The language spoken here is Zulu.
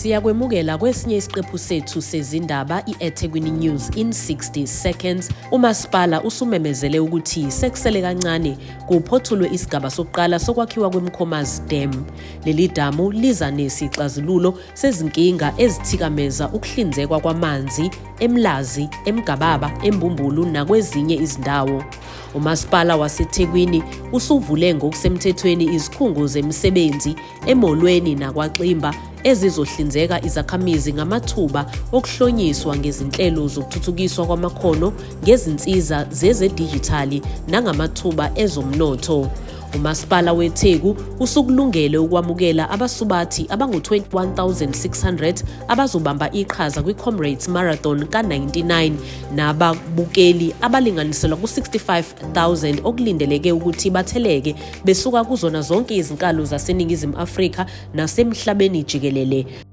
Siyakwemukela kwesinye isiqephu sethu sezindaba iEThekwini News in 60 seconds. uMasipala usumemezele ukuthi sekusele kancane kuphothulwe isigaba sokuqala sokwakhiwa kweMkhomazi Dam. Leli damu liza nesixazululo sezinkinga ezithikameza ukuhlinzekwa kwamanzi eMlazi, eMgababa, eMbumbulu nakwezinye izindawo. uMasipala waseThekwini usuvule ngokusemthethweni izikhungo zemisebenzi emolweni nakwaXimba ezizohlinzeka izakhamizi ngamathuba okuhlonyiswa ngezinhlelo zokuthuthukiswa kwamakhono ngezinsiza zezedijithali nangamathuba ezomnotho. uMasipala weTheku usukulungele ukwamukela abasubathi abangu-21,600 abazobamba iqhaza kwiComrades Marathon ka-99 nababukeli abalinganiselwa ku-65,000 okulindeleke ukuthi batheleke besuka kuzona zonke izinkalo zaseNingizimu Afrika nasemhlabeni jikelele.